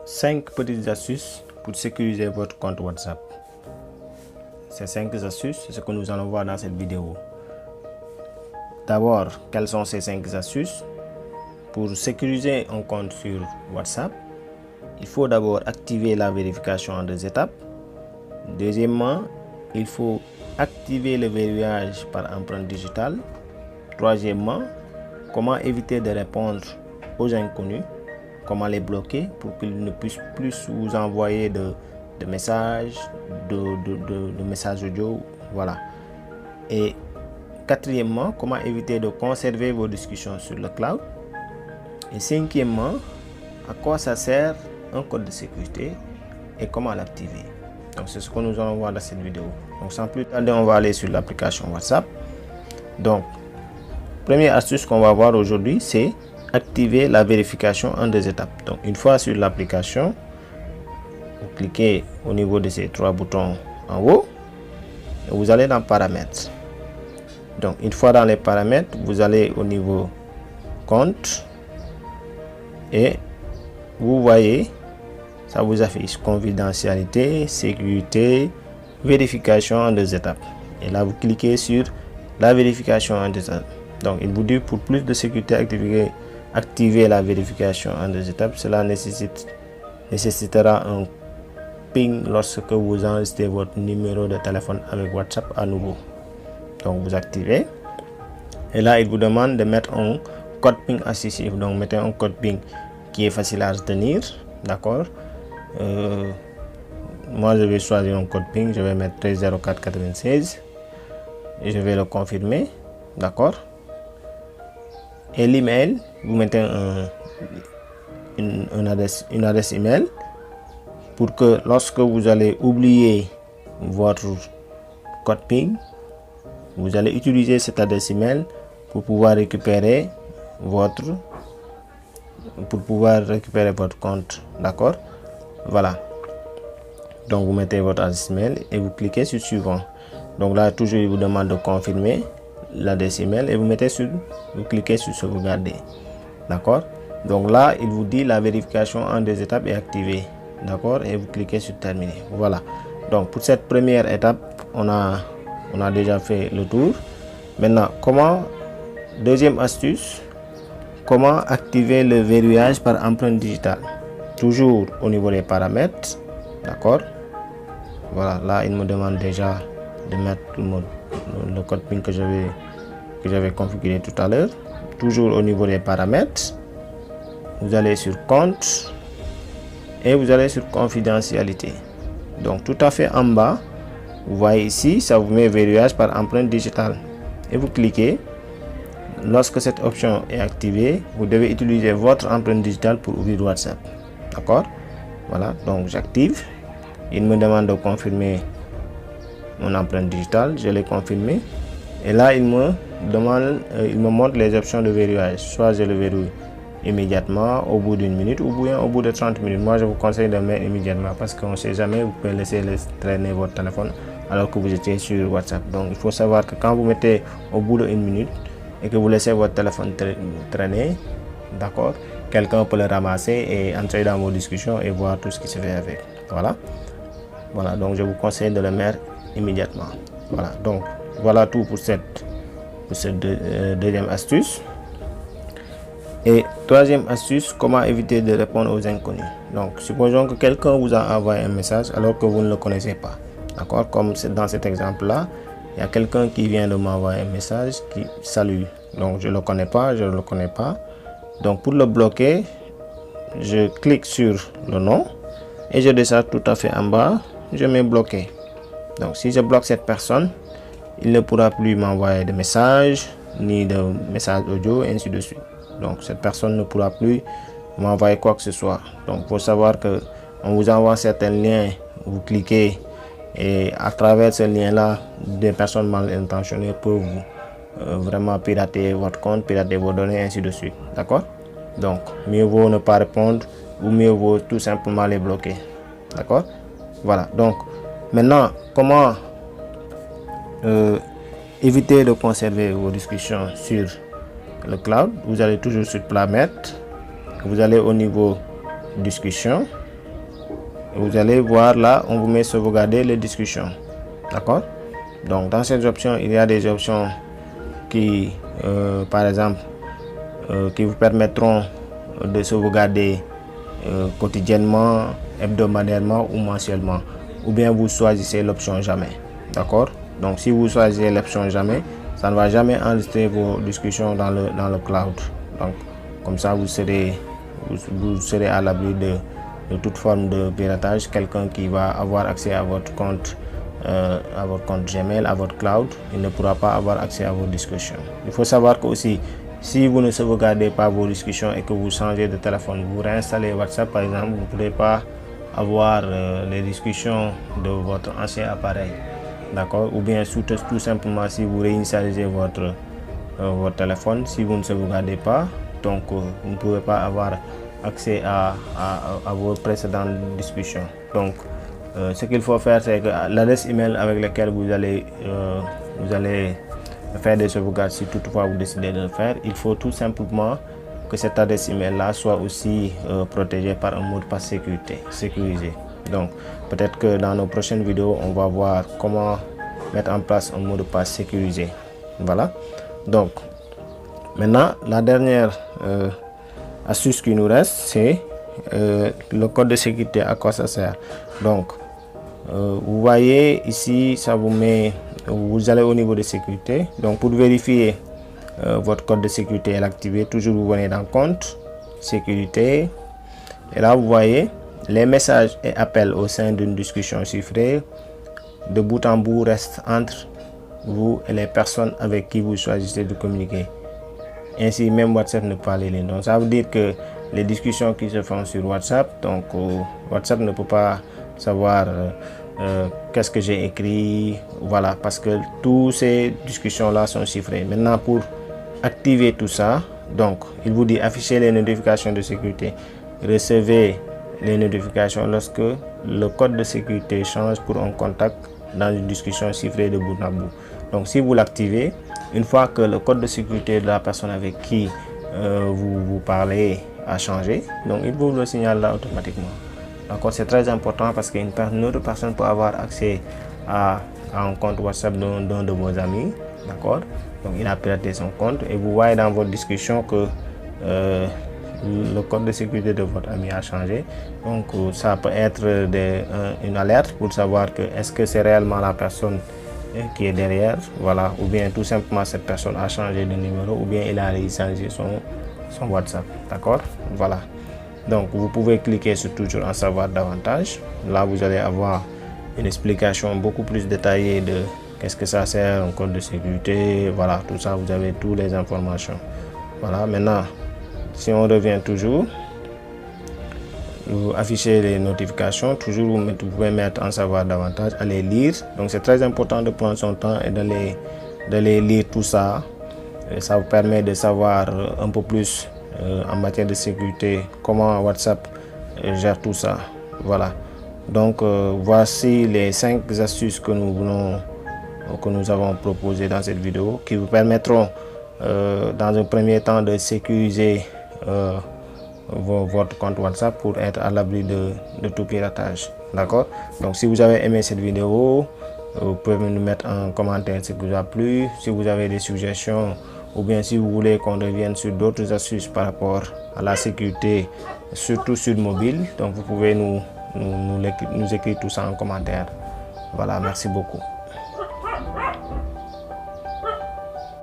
5 petites astuces pour sécuriser votre compte WhatsApp. Ces 5 astuces, c'est ce que nous allons voir dans cette vidéo. D'abord, quelles sont ces 5 astuces? Pour sécuriser un compte sur WhatsApp, il faut d'abord activer la vérification en 2 étapes. Deuxièmement, il faut activer le verrouillage par empreinte digitale. Troisièmement, comment éviter de répondre aux inconnus, comment les bloquer pour qu'ils ne puissent plus vous envoyer de messages, de messages audio, voilà. Et quatrièmement, comment éviter de conserver vos discussions sur le cloud. Et cinquièmement, à quoi ça sert un code de sécurité et comment l'activer. Donc c'est ce que nous allons voir dans cette vidéo. Donc sans plus tarder, on va aller sur l'application WhatsApp. Donc première astuce qu'on va voir aujourd'hui, c'est activer la vérification en 2 étapes. Donc une fois sur l'application, vous cliquez au niveau de ces 3 boutons en haut et vous allez dans paramètres. Donc une fois dans les paramètres, vous allez au niveau compte et vous voyez, ça vous affiche confidentialité, sécurité, vérification en 2 étapes. Et là, vous cliquez sur la vérification en 2 étapes. Donc, il vous dit pour plus de sécurité, activer la vérification en 2 étapes. Cela nécessitera un ping lorsque vous enregistrez votre numéro de téléphone avec WhatsApp à nouveau. Donc, vous activez. Et là, il vous demande de mettre un code ping assistif. Donc, mettez un code ping qui est facile à retenir. D'accord. Moi, je vais choisir un code ping. Je vais mettre 130496 et je vais le confirmer. D'accord. Et l'email, vous mettez une adresse email pour que lorsque vous allez oublier votre code ping, vous allez utiliser cette adresse email pour pouvoir récupérer votre compte. D'accord. Voilà. Donc vous mettez votre adresse email et vous cliquez sur suivant. Donc là toujours il vous demande de confirmer l'adresse email et vous cliquez sur sauvegarder. D'accord. Donc là il vous dit la vérification en 2 étapes est activée. D'accord. Et vous cliquez sur terminer. Voilà. Donc pour cette première étape, on a déjà fait le tour. Maintenant, deuxième astuce, comment activer le verrouillage par empreinte digitale. Toujours au niveau des paramètres. D'accord. Voilà, là il me demande déjà de mettre le code PIN que j'avais configuré tout à l'heure. Toujours au niveau des paramètres, vous allez sur compte et vous allez sur confidentialité. Donc tout à fait en bas, vous voyez ici, ça vous met verrouillage par empreinte digitale et vous cliquez. Lorsque cette option est activée, vous devez utiliser votre empreinte digitale pour ouvrir WhatsApp. D'accord. Voilà, donc j'active. Il me demande de confirmer mon empreinte digitale. Je l'ai confirmé. Et là, il me montre les options de verrouillage. Soit je le verrouille immédiatement, au bout d'1 minute, ou bien au bout de 30 minutes. Moi, je vous conseille de le mettre immédiatement parce qu'on ne sait jamais, vous pouvez laisser traîner votre téléphone alors que vous étiez sur WhatsApp. Donc, il faut savoir que quand vous mettez au bout de 1 minute et que vous laissez votre téléphone traîner, d'accord, quelqu'un peut le ramasser et entrer dans vos discussions et voir tout ce qui se fait avec. Voilà, donc je vous conseille de le mettre immédiatement. Voilà, donc voilà tout pour cette deuxième astuce. Et troisième astuce, comment éviter de répondre aux inconnus. Donc supposons que quelqu'un vous a envoyé un message alors que vous ne le connaissez pas. D'accord, comme dans cet exemple là, il y a quelqu'un qui vient de m'envoyer un message qui salue. Donc je ne le connais pas. Donc pour le bloquer, je clique sur le nom et je descends tout à fait en bas, je mets bloqué. Donc si je bloque cette personne, il ne pourra plus m'envoyer de messages ni de messages audio, et ainsi de suite. Donc cette personne ne pourra plus m'envoyer quoi que ce soit. Donc il faut savoir que on vous envoie certains liens, vous cliquez et à travers ce lien là, des personnes mal intentionnées peuvent vraiment pirater votre compte, pirater vos données, ainsi de suite. D'accord. Donc mieux vaut ne pas répondre ou mieux vaut tout simplement les bloquer. D'accord. Voilà. Donc maintenant, comment éviter de conserver vos discussions sur le cloud? Vous allez toujours sur paramètres, vous allez au niveau discussion Et vous allez voir là, on vous met sauvegarder les discussions. D'accord? Donc dans ces options, il y a des options qui, par exemple, qui vous permettront de sauvegarder quotidiennement, hebdomadairement ou mensuellement. Ou bien vous choisissez l'option jamais. D'accord? Donc si vous choisissez l'option jamais, ça ne va jamais enregistrer vos discussions dans le cloud. Donc comme ça, vous serez à l'abri de toute forme de piratage. Quelqu'un qui va avoir accès à votre compte Gmail, à votre cloud, il ne pourra pas avoir accès à vos discussions. Il faut savoir que aussi, si vous ne sauvegardez pas vos discussions et que vous changez de téléphone, vous réinstallez WhatsApp par exemple, vous ne pourrez pas avoir les discussions de votre ancien appareil. D'accord? Ou bien tout simplement, si vous réinitialisez votre téléphone, si vous ne sauvegardez pas, donc vous ne pouvez pas avoir accès à vos précédentes discussions. Donc ce qu'il faut faire, c'est que l'adresse email avec laquelle vous allez faire des sauvegardes, si toutefois vous décidez de le faire, il faut tout simplement que cette adresse email là soit aussi protégée par un mot de passe sécurisé. Donc peut-être que dans nos prochaines vidéos, on va voir comment mettre en place un mot de passe sécurisé. Voilà. Donc maintenant, la dernière astuce qui nous reste, c'est le code de sécurité. À quoi ça sert? Donc vous voyez ici, ça vous met, vous allez au niveau de sécurité. Donc pour vérifier votre code de sécurité est activé, toujours vous venez dans compte, sécurité, et là vous voyez les messages et appels au sein d'une discussion chiffrée de bout en bout restent entre vous et les personnes avec qui vous choisissez de communiquer. Ainsi même WhatsApp ne peut pas les lire. Donc ça veut dire que les discussions qui se font sur WhatsApp, donc WhatsApp ne peut pas savoir qu'est-ce que j'ai écrit, voilà, parce que toutes ces discussions là sont chiffrées. Maintenant, pour activer tout ça, donc il vous dit afficher les notifications de sécurité, recevez les notifications lorsque le code de sécurité change pour un contact dans une discussion chiffrée de bout en bout. Donc si vous l'activez, une fois que le code de sécurité de la personne avec qui vous parlez a changé, donc il vous le signale là automatiquement. D'accord, c'est très important parce qu'une autre personne peut avoir accès à un compte WhatsApp d'un de vos amis. D'accord, donc il a piraté son compte et vous voyez dans votre discussion que le code de sécurité de votre ami a changé. Donc ça peut être une alerte pour savoir que est-ce que c'est réellement la personne qui est derrière, voilà, ou bien tout simplement cette personne a changé de numéro, ou bien il a changé son WhatsApp. D'accord, voilà. Donc vous pouvez cliquer sur toujours en savoir davantage. Là vous allez avoir une explication beaucoup plus détaillée de qu'est-ce que ça sert, un code de sécurité, voilà, tout ça, vous avez toutes les informations. Voilà, maintenant si on revient toujours, vous affichez les notifications, toujours vous pouvez mettre en savoir davantage, à les lire. Donc c'est très important de prendre son temps et de les lire tout ça. Et ça vous permet de savoir un peu plus en matière de sécurité comment WhatsApp gère tout ça. Voilà. Donc voici les 5 astuces que nous avons proposées dans cette vidéo qui vous permettront dans un premier temps de sécuriser votre compte WhatsApp pour être à l'abri de tout piratage. D'accord? Donc si vous avez aimé cette vidéo, vous pouvez nous mettre en commentaire ce qui vous a plu. Si vous avez des suggestions ou bien si vous voulez qu'on revienne sur d'autres astuces par rapport à la sécurité, surtout sur mobile, donc vous pouvez nous écrire tout ça en commentaire. Voilà, merci beaucoup.